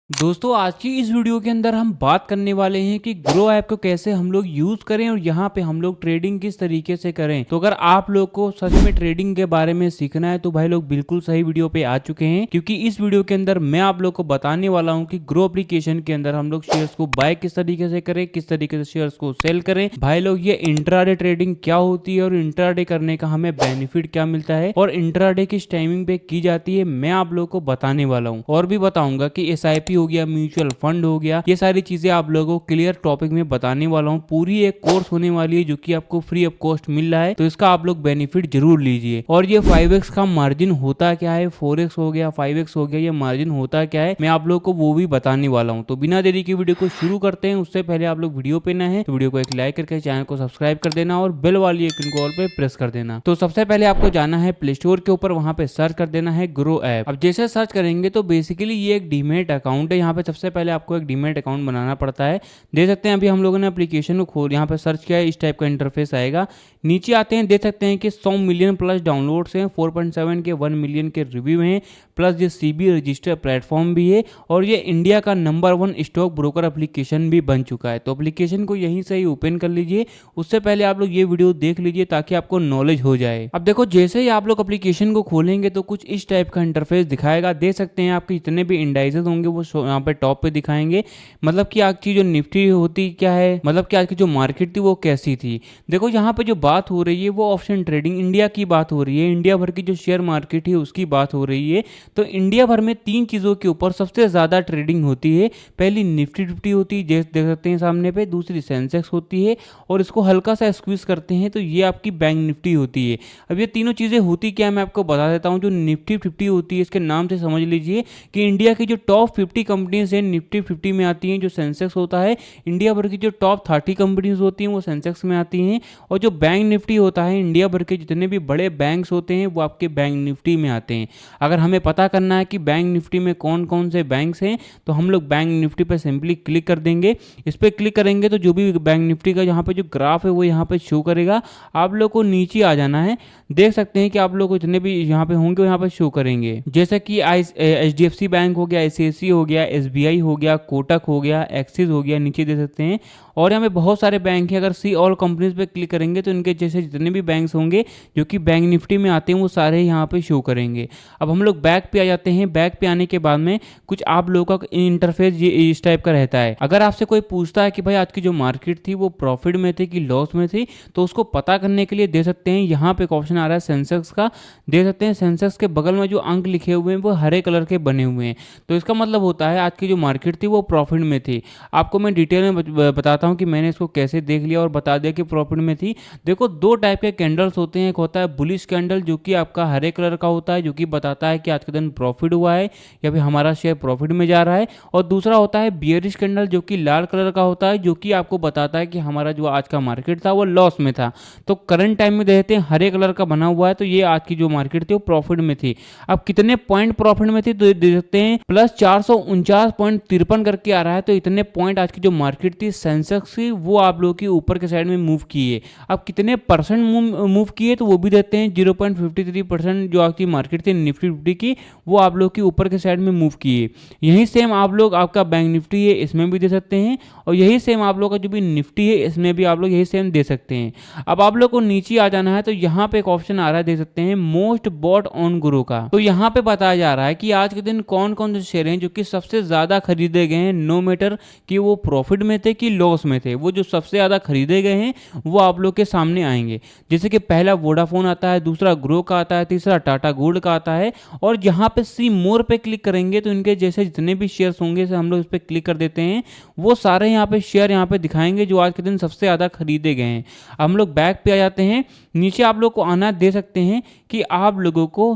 दोस्तों आज की इस वीडियो के अंदर हम बात करने वाले हैं कि ग्रो ऐप को कैसे हम लोग यूज करें और यहाँ पे हम लोग ट्रेडिंग किस तरीके से करें। तो अगर आप लोग को सच में ट्रेडिंग के बारे में सीखना है तो भाई लोग बिल्कुल सही वीडियो पे आ चुके हैं, क्योंकि इस वीडियो के अंदर मैं आप लोग को बताने वाला हूँ कि ग्रो एप्लीकेशन के अंदर हम लोग शेयर्स को बाय किस तरीके से करें, किस तरीके से शेयर्स को सेल करें। भाई लोग ये इंट्राडे ट्रेडिंग क्या होती है और इंट्राडे करने का हमें बेनिफिट क्या मिलता है और इंट्राडे किस टाइमिंग पे की जाती है, मैं आप लोग को बताने वाला हूँ। और भी बताऊंगा कि SIP हो गया, म्यूचुअल फंड हो गया, ये सारी चीजें आप लोगों को क्लियर टॉपिक में बताने वाला हूँ। पूरी एक कोर्स होने वाली है जो कि आपको फ्री ऑफ कॉस्ट मिल रहा है, तो इसका आप लोग बेनिफिट जरूर लीजिए। और ये 5x का मार्जिन होता क्या है, 4x हो गया, 5x हो गया, ये मार्जिन होता क्या है, मैं आप लोग को वो भी बताने वाला हूँ। तो बिना देरी के वीडियो को शुरू करते हैं। उससे पहले आप लोग वीडियो पे नए हैं तो वीडियो को एक लाइक करके चैनल को सब्सक्राइब कर देना और बेल वाली आइकन को ऑल पे प्रेस कर देना। तो सबसे पहले आपको जाना है प्ले स्टोर के ऊपर, वहां पे सर्च कर देना है ग्रो ऐप। अब जैसे सर्च करेंगे तो बेसिकली ये एक डीमेट अकाउंट है। यहाँ पे सबसे पहले आपको एक डीमेट अकाउंट बनाना पड़ता है। देख सकते हैं अभी हम लोगों ने एप्लीकेशन को खोल यहाँ पे सर्च किया है, इस टाइप का इंटरफेस आएगा। नीचे आते हैं, देख सकते हैं कि 100 मिलियन प्लस डाउनलोड्स हैं, 4.7 के 1 मिलियन के रिव्यू हैं, प्लस ये CB रजिस्टर प्लेटफॉर्म भी है और ये इंडिया का नंबर 1 स्टॉक ब्रोकर एप्लीकेशन भी बन चुका है। तो एप्लीकेशन को यहीं से ही ओपन कर लीजिए। उससे पहले आप लोग ये वीडियो देख लीजिए ताकि आपको नॉलेज हो जाए। अब देखो जैसे ही आप लोग एप्लीकेशन को खोलेंगे तो कुछ इस टाइप का इंटरफेस दिखाएगा। देख सकते हैं आपके जितने भी इंडाइसेस होंगे वो यहाँ पे टॉप पे दिखाएंगे। मतलब कि आज की जो निफ्टी होती क्या है, मतलब कि आज की जो मार्केट थी वो कैसी थी। देखो यहाँ पे जो बात हो रही है वो ऑप्शन ट्रेडिंग इंडिया की बात हो रही है, इंडिया भर की जो शेयर मार्केट है उसकी बात हो रही है। तो इंडिया भर में 3 चीजों के ऊपर सबसे ज्यादा ट्रेडिंग होती है। पहली निफ्टी 50 होती है, जैसे देख सकते हैं सामने पे। दूसरी सेंसेक्स होती है और इसको हल्का सा स्क्वीज करते हैं तो ये आपकी बैंक निफ्टी होती है। अब ये तीनों चीजें होती क्या है मैं आपको बता देता हूँ। जो निफ्टी 50 होती है इसके नाम से समझ लीजिए कि इंडिया की जो टॉप 50 कंपनीज हैं निफ्टी 50 में आती हैं। जो सेंसेक्स होता है इंडिया भर की जो टॉप 30 कंपनीज होती हैं वो सेंसेक्स में आती हैं। और जो बैंक निफ्टी होता है इंडिया भर के जितने भी बड़े बैंक्स होते हैं वो आपके बैंक निफ्टी में आते हैं। अगर हमें पता करना है कि बैंक निफ्टी में कौन कौन से बैंक्स हैं तो हम लोग बैंक निफ्टी पर सिंपली क्लिक कर देंगे। इस पर क्लिक करेंगे तो जो भी बैंक निफ्टी का यहाँ पे जो ग्राफ है वो यहाँ पे शो करेगा। आप लोग को नीचे आ जाना है। देख सकते हैं कि आप लोग को जितने भी यहाँ पे होंगे यहाँ पे शो करेंगे, जैसे कि HDFC बैंक हो गया, ICICI हो गया, SBI हो गया, कोटक हो गया, एक्सिस हो गया, नीचे दे सकते हैं। और यहाँ पे बहुत सारे बैंक हैं। अगर सी ऑल कंपनीज पे क्लिक करेंगे तो इनके जैसे जितने भी बैंक्स होंगे जो कि बैंक निफ्टी में आते हैं वो सारे यहाँ पे शो करेंगे। अब हम लोग बैक पे आ जाते हैं। बैक पे आने के बाद में कुछ आप लोगों का इंटरफेस ये इस टाइप का रहता है। अगर आपसे कोई पूछता है कि भाई आज की जो मार्केट थी वो प्रॉफिट में थी कि लॉस में थी, तो उसको पता करने के लिए दे सकते हैं यहाँ पे एक ऑप्शन आ रहा है सेंसेक्स का। दे सकते हैं सेंसेक्स के बगल में जो अंक लिखे हुए हैं वो हरे कलर के बने हुए हैं। तो इसका मतलब होता है आज की जो मार्केट थी वो प्रॉफिट में थी। आपको मैं डिटेल में बताता हूँ कि मैंने इसको कैसे देख लिया और बता दिया कि प्रॉफिट में थी। देखो 2 टाइप के कैंडल्स होते हैं। एक होता है बुलिश कैंडल जो कि आपका हरे कलर का होता है, जो कि बताता है कि आज के दिन प्रॉफिट हुआ है या फिर हमारा शेयर प्रॉफिट में जा रहा है। और दूसरा होता है बियरिश कैंडल जो कि लाल कलर का होता है, जो कि आपको बताता है कि हमारा जो आज का मार्केट था वो लॉस में था। तो करंट टाइम में देखते हैं हरे कलर का बना हुआ है, तो ये आज की जो मार्केट थी वो प्रॉफिट में थी। अब कितने पॉइंट प्रॉफिट में थी तो देख सकते हैं प्लस 449.53 करके आ रहा है। तो इतने पॉइंट आज की जो मार्केट थी सेंसेक्स की वो आप लोगों की ऊपर के साइड में मूव किए। अब कितने परसेंट मूव किए तो वो भी देते हैं 0.53% जो आपकी मार्केट थी निफ्टी 50 की वो आप लोग की ऊपर के साइड में मूव किए। यही सेम आप लोग आपका बैंक निफ्टी है इसमें भी दे सकते हैं और यही सेम आप लोग का जो भी निफ्टी है इसमें भी आप लोग यही सेम दे सकते हैं। अब आप लोग को नीचे आ जाना है तो यहाँ पे एक ऑप्शन आ रहा है, देख सकते हैं मोस्ट बॉट ऑन ग्रो का। तो यहाँ पे बताया जा रहा है कि आज के दिन कौन कौन से शेयर हैं जो कि सबसे ज्यादा खरीदे गए हैं, नो मैटर कि वो प्रॉफिट में थे कि लॉस में थे। वो जो सबसे ज्यादा खरीदे गए हैं वो आप लोग के सामने आएंगे। जैसे कि पहला वोडाफोन आता है, दूसरा ग्रो का आता है, तीसरा टाटा गोल्ड का आता है। और यहाँ पे सी मोर पे क्लिक करेंगे तो इनके जैसे जितने भी शेयर्स होंगे हम लोग इस पे क्लिक कर देते हैं, वो सारे यहाँ पे शेयर यहाँ पे दिखाएंगे जो आज के दिन सबसे ज्यादा खरीदे गए हैं। हम लोग बैक पे आ जाते हैं। नीचे आप लोग को आना दे सकते हैं कि आप लोगों को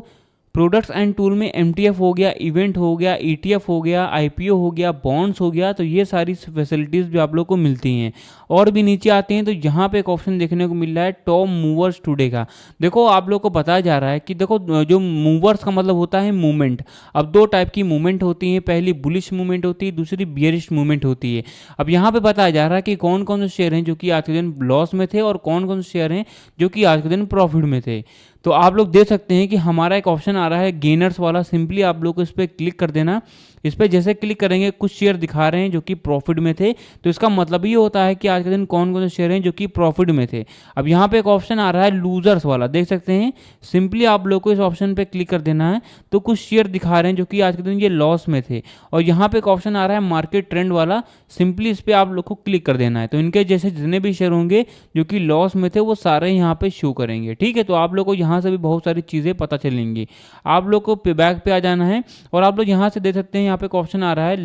प्रोडक्ट्स एंड टूल में MTF हो गया, इवेंट हो गया, ETF हो गया, IPO हो गया, बॉन्ड्स हो गया। तो ये सारी फैसिलिटीज भी आप लोग को मिलती हैं। और भी नीचे आते हैं तो यहाँ पे एक ऑप्शन देखने को मिल रहा है टॉप मूवर्स टुडे का। देखो आप लोग को बताया जा रहा है कि देखो जो मूवर्स का मतलब होता है मूवमेंट। अब 2 टाइप की मूवमेंट होती है, पहली बुलिश मूवमेंट होती है, दूसरी बियरिश मूवमेंट होती है। अब यहाँ पे बताया जा रहा है कि कौन कौन से शेयर हैं जो कि आज के दिन लॉस में थे और कौन कौन से शेयर हैं जो कि आज के दिन प्रॉफिट में थे। तो आप लोग देख सकते हैं कि हमारा एक ऑप्शन आ रहा है गेनर्स वाला। सिंपली आप लोग को इस पर क्लिक कर देना। इस पर जैसे क्लिक करेंगे कुछ शेयर दिखा रहे हैं जो कि प्रॉफिट में थे, तो इसका मतलब ये होता है कि आज के दिन कौन कौन से शेयर हैं जो कि प्रॉफिट में थे। अब यहाँ पे एक ऑप्शन आ रहा है लूजर्स वाला, देख सकते हैं। सिंपली आप लोग को इस ऑप्शन पे क्लिक कर देना है। तो कुछ शेयर दिखा रहे हैं जो कि आज के दिन ये लॉस में थे। और यहाँ पे एक ऑप्शन आ रहा है मार्केट ट्रेंड वाला, सिंपली इस पर आप लोग को क्लिक कर देना है। तो इनके जैसे जितने भी शेयर होंगे जो कि लॉस में थे वो सारे यहाँ पे शो करेंगे। ठीक है, तो आप लोग को यहाँ से भी बहुत सारी चीज़ें पता चलेंगी। आप लोग को बैक पे आ जाना है और आप लोग यहाँ से देख सकते हैं, यहाँ पे एक ऑप्शन आ रहा है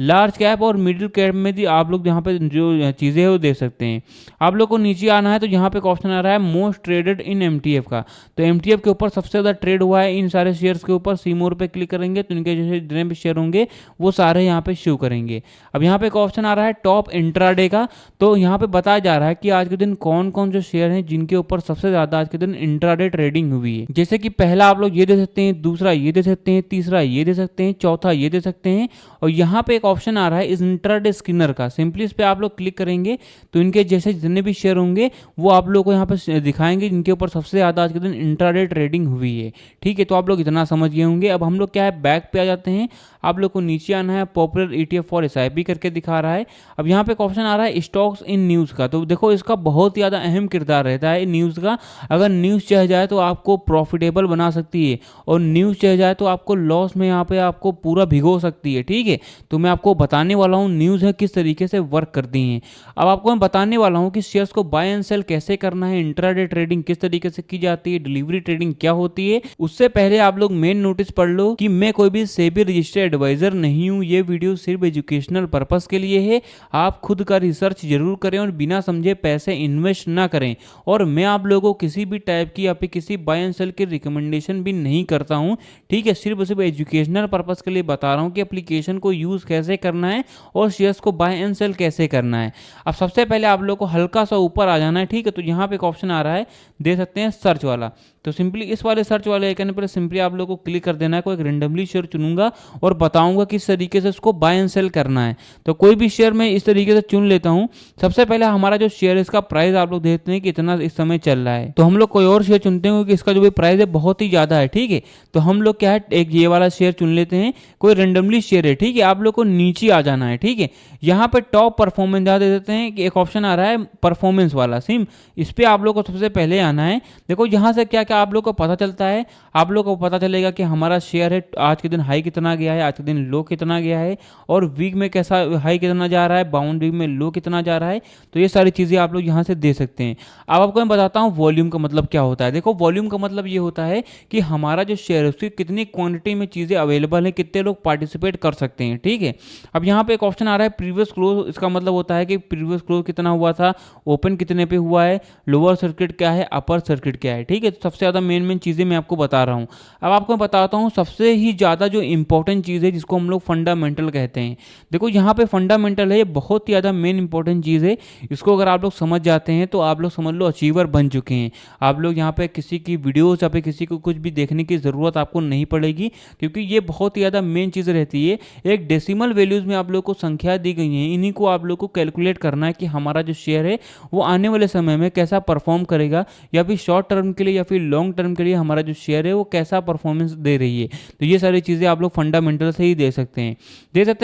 लार्ज कैप और मिडिल कैप में भी आप लोग यहाँ पे जो चीज़ें हैं वो देख सकते हैं। आप लोग को नीचे आना है तो यहाँ पे एक ऑप्शन आ रहा है मोस्ट ट्रेडेड इन एमटीएफ का। तो एमटीएफ के ऊपर सबसे ज़्यादा ट्रेड हुआ है इन सारे शेयर्स के ऊपर। सी मोर पे क्लिक करेंगे तो इनके जैसे जितने भी शेयर होंगे वो सारे यहाँ पे शो करेंगे। अब यहाँ पे एक ऑप्शन आ रहा है टॉप इंट्राडे का। तो यहाँ पे बताया जा रहा है कि आज के दिन कौन कौन से शेयर हैं जिनके ऊपर सबसे ज़्यादा आज के दिन इंट्राडे ट्रेडिंग हुई है। जैसे कि पहला आप लोग ये दे सकते हैं, दूसरा ये दे सकते हैं, तीसरा ये दे सकते हैं, चौथा ये दे सकते हैं। और यहाँ पे एक ऑप्शन आ रहा है इस इंट्राडे स्किनर का। सिंपली इस पे आप लोग क्लिक करेंगे तो इनके जैसे जितने भी शेयर होंगे वो आप लोग को यहाँ पे दिखाएंगे जिनके ऊपर सबसे ज़्यादा आज के दिन इंट्राडे ट्रेडिंग हुई है। ठीक है, तो आप लोग इतना समझ गए होंगे। अब हम लोग क्या है बैक पे आ जाते हैं। आप लोग को नीचे आना है, पॉपुलर ETF फॉर SIP करके दिखा रहा है। अब यहाँ पे एक ऑप्शन आ रहा है स्टॉक्स इन न्यूज़ का। तो देखो इसका बहुत ज़्यादा अहम किरदार रहता है न्यूज़ का। अगर न्यूज़ चाह जाए तो आपको प्रॉफिटेबल बना सकती है और न्यूज़ चाह जाए तो आपको लॉस में यहाँ पे आपको पूरा भिगो सकती है। ठीक है, तो मैं आपको बताने वाला हूँ न्यूज़ है किस तरीके से वर्क करती हैं। अब आपको मैं बताने वाला हूँ कि शेयर्स को बाय एंड सेल कैसे करना है, इंट्राडे ट्रेडिंग किस तरीके से की जाती है, डिलीवरी ट्रेडिंग क्या होती है। उससे पहले आप लोग मेन नोटिस पढ़ लो कि मैं कोई भी सेबी रजिस्टर्ड एडवाइजर नहीं हूँ। ये वीडियो सिर्फ एजुकेशनल पर्पस के लिए है। आप खुद का रिसर्च जरूर करें और बिना समझे पैसे इन्वेस्ट ना करें। और मैं आप लोगों को किसी भी टाइप की या फिर किसी बाय एंड सेल की रिकमेंडेशन भी नहीं करता हूँ। ठीक है, सिर्फ एजुकेशनल पर्पस के लिए बता रहा हूँ कि एप्लीकेशन को यूज कैसे करना है और शेयर्स को बाय एंड सेल कैसे करना है। अब सबसे पहले आप लोग को हल्का सा ऊपर आ जाना है। ठीक है, तो यहाँ पे एक ऑप्शन आ रहा है, दे सकते हैं सर्च वाला। तो सिंपली इस वाले सर्च वाले आइकन पर सिंपली आप लोग को क्लिक कर देना है। कोई एक रेंडमली शेयर चुनूंगा और बताऊंगा किस तरीके से उसको बाय एंड सेल करना है। तो कोई भी शेयर मैं इस तरीके से चुन लेता हूं। सबसे पहले हमारा जो शेयर है इसका प्राइस आप लोग देखते हैं कि इतना इस समय चल रहा है। तो हम लोग कोई और शेयर चुनते हैं क्योंकि इसका जो भी प्राइस है बहुत ही ज्यादा है। ठीक है, तो हम लोग क्या है एक ये वाला शेयर चुन लेते हैं, कोई रेंडमली शेयर है। ठीक है, आप लोग को नीचे आ जाना है। ठीक है, यहाँ पे टॉप परफॉर्मेंस दे देते हैं कि एक ऑप्शन आ रहा है परफॉर्मेंस वाला सिम। इस पे आप लोग को सबसे पहले आना है। देखो यहाँ से क्या क्या आप लोग को पता चलता है। आप लोग को पता चलेगा कि हमारा शेयर है आज के दिन हाई कितना गया है, आज के दिन लो कितना गया है, और वीक में कैसा हाई कितना जा रहा है, बाउंड वीक में लो कितना जा रहा है। तो ये सारी चीज़ें आप लोग यहाँ से दे सकते हैं। अब आपको मैं बताता हूँ वॉल्यूम का मतलब क्या होता है। देखो वॉल्यूम का मतलब ये होता है कि हमारा जो शेयर है उसकी कितनी क्वांटिटी में चीज़ें अवेलेबल है, कितने लोग पार्टिसिपेट कर सकते हैं। ठीक है, अब यहाँ पे एक ऑप्शन आ रहा है प्रीवियस क्लोज। इसका मतलब होता है कि प्रीवियस क्लोज कितना हुआ था, ओपन कितने पे हुआ है, लोअर सर्किट क्या है, अपर सर्किट क्या है। ठीक है, तो सबसे ज़्यादा मेन चीज़ें मैं आपको बता रहा हूँ। अब आपको मैं बताता हूँ सबसे ही ज़्यादा जो इंपॉर्टेंट चीज़ है जिसको हम लोग फंडामेंटल कहते हैं। देखो यहाँ पे फंडामेंटल है, ये बहुत ही ज़्यादा मेन इंपॉर्टेंट चीज़ है। इसको अगर आप लोग समझ जाते हैं तो आप लोग समझ लो अचीवर बन चुके हैं। आप लोग यहाँ पे किसी की वीडियोस या फिर किसी को कुछ भी देखने की ज़रूरत आपको नहीं पड़ेगी, क्योंकि ये बहुत ही ज़्यादा मेन चीज़ रहती है। एक डेसिमल वैल्यूज़ में आप लोग को संख्या दी गई है, इन्हीं को आप लोग को कैलकुलेट करना है कि हमारा जो शेयर है वो आने वाले समय में कैसा परफॉर्म करेगा, या फिर शॉर्ट टर्म के लिए या फिर लॉन्ग टर्म के लिए हमारा जो शेयर है वो कैसा परफॉर्मेंस दे रही है। तो ये सारी चीज़ें आप लोग फंडामेंटल से ही दे सकते हैं।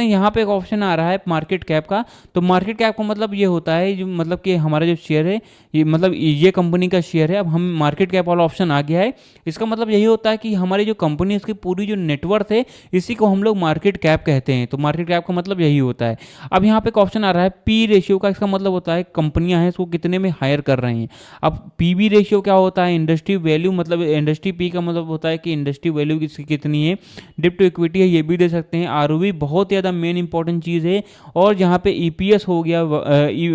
यहाँ पे एक ऑप्शन आ रहा है मार्केट कैप का। तो मार्केट कैप का मतलब ये होता है जो मतलब कि हमारा जो शेयर है ये मतलब ये कंपनी का शेयर है। अब हम मार्केट कैप वाला ऑप्शन आ गया है। इसका मतलब यही होता है कि हमारी जो कंपनी है इसकी पूरी जो नेटवर्थ है इसी को हम लोग मार्केट कैप कहते हैं। तो मार्केट कैप का मतलब यही होता है। अब यहाँ पे एक ऑप्शन आ रहा है पी रेशियो का। इसका मतलब होता है कंपनियां हैं इसको कितने में हायर कर रही हैं। अब पीबी रेशियो क्या होता है, इंडस्ट्री वैल्यू, मतलब इंडस्ट्री पी का मतलब होता है कि इंडस्ट्री वैल्यू इसकी कितनी है। डिप टू इक्विटी है, ये भी दे सकते हैं। आरओवी बहुत ज़्यादा मेन इंपॉर्टेंट चीज़ है। और यहाँ पे ईपीएस हो गया,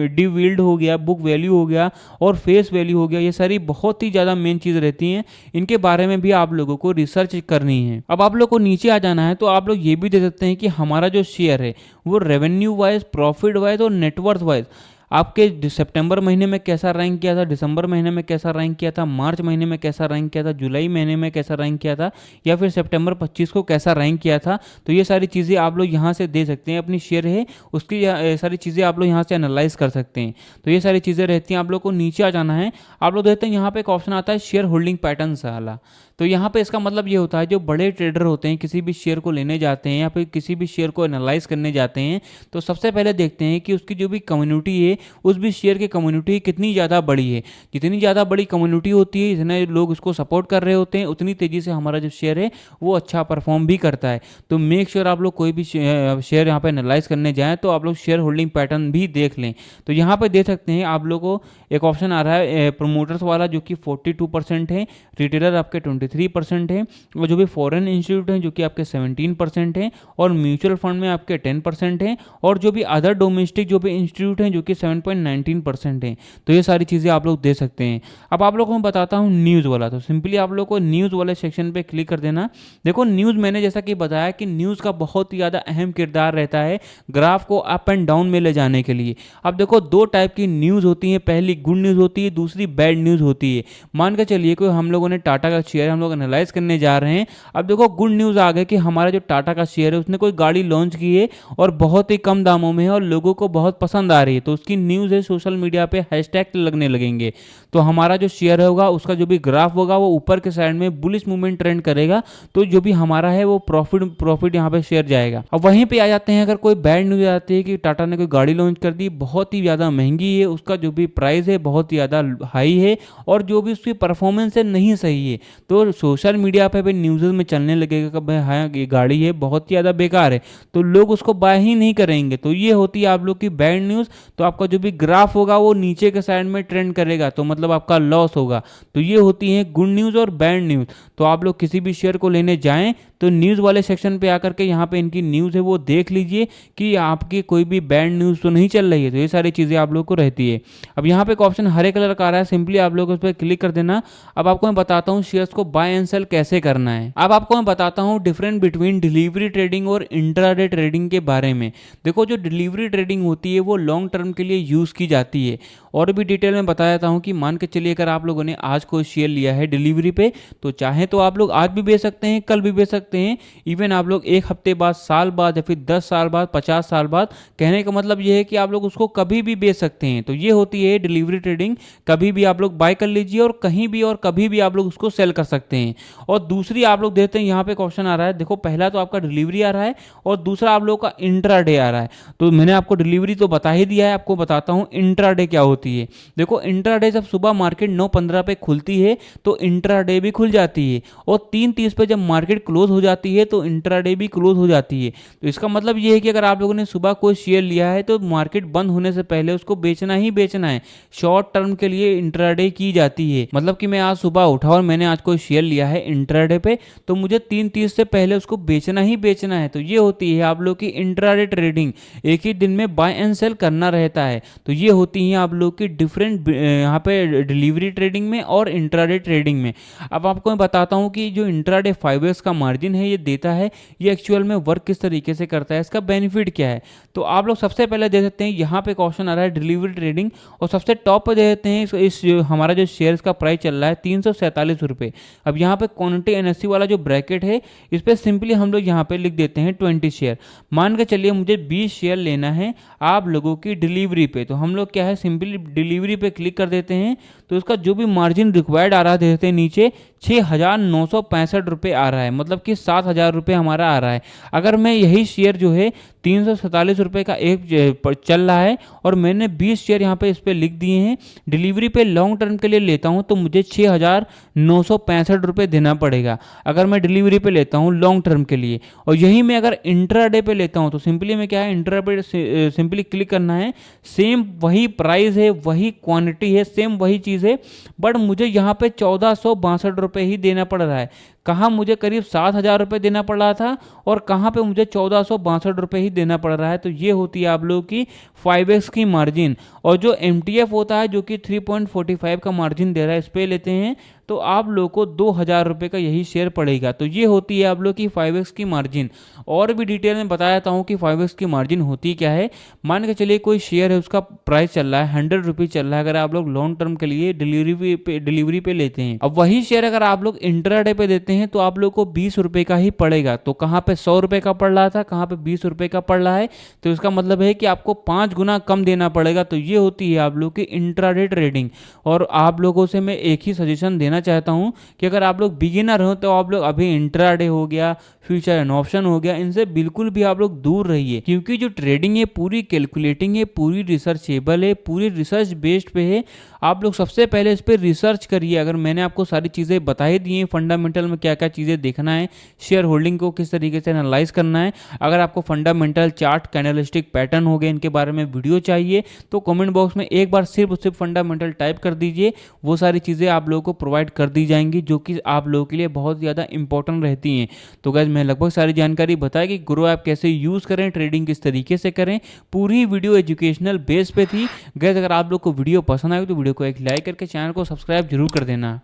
डिव यील्ड हो गया, बुक वैल्यू हो गया और फेस वैल्यू हो गया, ये सारी बहुत ही ज़्यादा मेन चीज़ रहती हैं। इनके बारे में भी आप लोगों को रिसर्च करनी है। अब आप लोग को नीचे आ जाना है तो आप लोग ये भी दे सकते हैं कि हमारा जो शेयर है वो रेवेन्यू वाइज, प्रॉफिट वाइज और नेटवर्थ वाइज आपके सितंबर महीने में कैसा रैंक किया था, दिसंबर महीने में कैसा रैंक किया था, मार्च महीने में कैसा रैंक किया था, जुलाई महीने में कैसा रैंक किया था, या फिर सितंबर 25 को कैसा रैंक किया था। तो ये सारी चीज़ें आप लोग यहाँ से दे सकते हैं। अपनी शेयर है उसकी सारी चीज़ें आप लोग यहाँ से एनालाइज कर सकते हैं। तो ये सारी चीज़ें रहती हैं। आप लोग को नीचे आ जाना है, आप लोग देखते हैं यहाँ पे एक ऑप्शन आता है शेयर होल्डिंग पैटर्न वाला। तो यहाँ पे इसका मतलब ये होता है जो बड़े ट्रेडर होते हैं किसी भी शेयर को लेने जाते हैं या फिर किसी भी शेयर को एनालाइज करने जाते हैं, तो सबसे पहले देखते हैं कि उसकी जो भी कम्युनिटी है उस भी शेयर की कम्युनिटी कितनी ज़्यादा बड़ी है। जितनी ज़्यादा बड़ी कम्युनिटी होती है, जितने लोग उसको सपोर्ट कर रहे होते हैं, उतनी तेज़ी से हमारा जो शेयर है वो अच्छा परफॉर्म भी करता है। तो मेक श्योर आप लोग कोई भी शेयर यहाँ पे एनालाइज करने जाएँ तो आप लोग शेयर होल्डिंग पैटर्न भी देख लें। तो यहाँ पे देख सकते हैं आप लोग को एक ऑप्शन आ रहा है प्रोमोटर्स वाला जो कि 42% है, रिटेलर आपके 23% है, और जो भी फॉरेन इंस्टीट्यूट हैं जो कि आपके 17% हैं, और म्यूचुअल फंड में आपके 10% हैं, और जो भी अदर डोमेस्टिक जो भी इंस्टीट्यूट हैं जो कि 7.19% हैं। तो ये सारी चीज़ें आप लोग दे सकते हैं। अब आप लोगों को मैं बताता हूँ न्यूज़ वाला। तो सिंपली आप लोग को न्यूज़ वाले सेक्शन पे क्लिक कर देना। देखो न्यूज़ मैंने जैसा कि बताया कि न्यूज़ का बहुत ही ज़्यादा अहम किरदार रहता है ग्राफ को अप एंड डाउन में ले जाने के लिए। अब देखो दो टाइप की न्यूज़ होती है, पहली गुड न्यूज़ होती है, दूसरी बैड न्यूज़ होती है। मान के चलिए कोई हम लोगों ने टाटा का शेयर हम लोग एनालाइज करने जा रहे हैं। अब देखो गुड न्यूज़ आ गया कि हमारा जो टाटा का शेयर है उसने कोई गाड़ी लॉन्च की है और बहुत ही कम दामों में है और लोगों को बहुत पसंद आ रही है, तो उसकी न्यूज़ है सोशल मीडिया पे हैशटैग लगने लगेंगे। तो हमारा जो शेयर होगा उसका जो भी ग्राफ होगा वो ऊपर के साइड में बुलिश मूवमेंट ट्रेंड करेगा, तो जो भी हमारा है वो प्रॉफिट यहाँ पे शेयर जाएगा। अब वहीं पे आ जाते हैं, अगर कोई बैड न्यूज़ आती है कि टाटा ने कोई गाड़ी लॉन्च कर दी, बहुत ही ज़्यादा महंगी है, उसका जो भी प्राइस है बहुत ही ज़्यादा हाई है और जो भी उसकी परफॉर्मेंस है नहीं सही है, तो सोशल मीडिया पे भी न्यूज़ में चलने लगेगा कि भाई हाँ ये गाड़ी है बहुत ही ज़्यादा बेकार है, तो लोग उसको बाय ही नहीं करेंगे। तो ये होती है आप लोग की बैड न्यूज़। तो आपका जो भी ग्राफ होगा वो नीचे के साइड में ट्रेंड करेगा, तो मतलब आपका लॉस होगा। तो ये होती है गुड न्यूज़ और बैड न्यूज़। तो आप लोग किसी भी शेयर को लेने जाएं तो न्यूज़ वाले सेक्शन पे आकर के यहाँ पे इनकी न्यूज़ है वो देख लीजिए कि आपकी कोई भी बैड न्यूज़ तो नहीं चल रही है। तो ये सारी चीज़ें आप लोग को रहती है। अब यहाँ पे एक ऑप्शन हरे कलर का आ रहा है, सिंपली आप लोग उस पर क्लिक कर देना। अब आपको मैं बताता हूँ शेयर्स को बाय एंड सेल कैसे करना है। अब आपको मैं बताता हूँ डिफरेंट बिटवीन डिलीवरी ट्रेडिंग और इंट्राडे ट्रेडिंग के बारे में। देखो जो डिलीवरी ट्रेडिंग होती है वो लॉन्ग टर्म के लिए यूज़ की जाती है। और भी डिटेल में बता देता हूँ कि मान के चलिए अगर आप लोगों ने आज कोई शेयर लिया है डिलीवरी पे, तो चाहे तो आप लोग आज भी बेच सकते हैं, कल भी बेच सकते हैं, इवन आप लोग एक हफ्ते बाद, साल बाद, या फिर 10 साल बाद, 50 साल बाद। कहने का मतलब ये है कि आप लोग उसको कभी भी बेच सकते हैं। तो ये होती है डिलीवरी ट्रेडिंग। कभी भी आप लोग बाय कर लीजिए और कहीं भी और कभी भी आप लोग उसको सेल कर सकते हैं। और दूसरी आप लोग देखते हैं यहाँ पे क्वेश्चन आ रहा है, देखो पहला तो आपका डिलीवरी आ रहा है और दूसरा आप लोग का इंट्राडे आ रहा है। तो मैंने आपको डिलीवरी तो बता ही दिया है, आपको बताता हूँ इंट्राडे क्या होती है। देखो इंट्राडे जब सुबह मार्केट 9:15 पे खुलती है तो इंट्राडे भी खुल जाती है, और 3:30 पे जब मार्केट क्लोज हो जाती है तो इंट्राडे भी क्लोज हो जाती है। तो इसका मतलब ये है कि अगर आप लोगों ने सुबह कोई शेयर लिया है तो मार्केट बंद होने से पहले उसको बेचना ही बेचना है। शॉर्ट टर्म के लिए इंट्राडे की जाती है। मतलब कि मैं आज सुबह उठा और मैंने आज कोई शेयर लिया है इंट्राडे पे, तो मुझे 3:30 से पहले उसको बेचना ही बेचना है। तो ये होती है आप लोग की इंट्राडे ट्रेडिंग। एक ही दिन में बाय एंड सेल करना रहता है। तो ये होती है आप लोग की डिफरेंट यहाँ पे डिलीवरी ट्रेडिंग में और इंट्राडे ट्रेडिंग में। अब आपको मैं बताता हूँ कि जो इंट्राडे 5x का मार्जिन है ये देता है, ये एक्चुअल में वर्क किस तरीके से करता है, इसका बेनिफिट क्या है। तो आप लोग सबसे पहले दे सकते हैं, यहाँ पे क्वेश्चन आ रहा है डिलीवरी ट्रेडिंग, और सबसे टॉप पे दे देते हैं इस हमारा जो शेयर्स का प्राइस चल रहा है 347 रुपये। अब यहाँ पे क्वांटिटी एनएससी वाला जो ब्रैकेट है इस पर सिंपली हम लोग यहाँ पे लिख देते हैं 20 शेयर। मान के चलिए मुझे 20 शेयर लेना है आप लोगों की डिलीवरी पे, तो हम लोग क्या है सिंपली डिलीवरी पे क्लिक कर देते हैं। तो इसका जो भी मार्जिन रिक्वायर्ड आ रहा है देते हैं नीचे 6,965 रुपये आ रहा है, मतलब कि 7,000 रुपये हमारा आ रहा है। अगर मैं यही शेयर जो है 347 रुपये का एक चल रहा है और मैंने 20 शेयर यहाँ पे इस पर लिख दिए हैं, डिलीवरी पे लॉन्ग टर्म के लिए लेता हूँ तो मुझे 6,965 रुपये देना पड़ेगा अगर मैं डिलीवरी पे लेता हूँ लॉन्ग टर्म के लिए। और यही मैं अगर इंट्राडे पे लेता हूँ तो सिंपली मैं क्या है इंट्राडे पे सिंपली क्लिक करना है, सेम वही प्राइस है, वही क्वांटिटी है, सेम वही चीज़ है, बट मुझे यहाँ पे 1462 रुपये ही देना पड़ रहा है। कहाँ मुझे करीब 7,000 रुपये देना पड़ रहा था और कहाँ पे मुझे 1462 रुपये ही देना पड़ रहा है। तो ये होती है आप लोगों की 5x की मार्जिन। और जो MTF होता है जो कि 3.45 का मार्जिन दे रहा है, इस पे लेते हैं तो आप लोग को 2000 रुपये का यही शेयर पड़ेगा। तो ये होती है आप लोग की 5x की मार्जिन। और भी डिटेल में बता देता हूँ कि 5x की मार्जिन होती क्या है। मान के चलिए कोई शेयर है, उसका प्राइस चल रहा है 100 रुपीज़ चल रहा है, अगर आप लोग लॉन्ग टर्म के लिए डिलीवरी पे लेते हैं। अब वही शेयर अगर आप लोग इंट्राडे पे देते हैं तो आप लोग को 20 रुपये का ही पड़ेगा। तो कहाँ पे 100 रुपये का पड़ रहा था, कहाँ पे 20 रुपये का पड़ रहा है, तो इसका मतलब है कि आपको 5 गुना कम देना पड़ेगा। तो ये होती है आप लोग की इंट्राडे ट्रेडिंग। और आप लोगों से मैं एक ही सजेशन देना चाहता हूँ कि अगर आप लोग बिगिनर हो तो आप लोग अभी इंट्राडे हो गया, फ्यूचर एंड ऑप्शन हो गया, इनसे बिल्कुल भी आप लोग दूर रहिए, क्योंकि जो ट्रेडिंग है पूरी कैलकुलेटिंग है, पूरी रिसर्चेबल है, पूरी रिसर्च बेस्ड पे है। आप लोग सबसे पहले इस पर रिसर्च करिए। अगर मैंने आपको सारी चीज़ें बता ही दी हैं, फंडामेंटल में क्या क्या चीज़ें देखना है, शेयर होल्डिंग को किस तरीके से एनालाइज करना है, अगर आपको फंडामेंटल चार्ट, कैंडलस्टिक पैटर्न हो गए, इनके बारे में वीडियो चाहिए तो कमेंट बॉक्स में एक बार सिर्फ फंडामेंटल टाइप कर दीजिए। वो सारी चीज़ें आप लोगों को प्रोवाइड कर दी जाएंगी जो कि आप लोगों के लिए बहुत ज़्यादा इंपॉर्टेंट रहती हैं। तो गाइस मैं लगभग सारी जानकारी बताई कि ग्रो ऐप कैसे यूज़ करें, ट्रेडिंग किस तरीके से करें, पूरी वीडियो एजुकेशनल बेस पे थी। गाइस अगर आप लोग को वीडियो पसंद आए तो वीडियो को एक लाइक करके चैनल को सब्सक्राइब जरूर कर देना।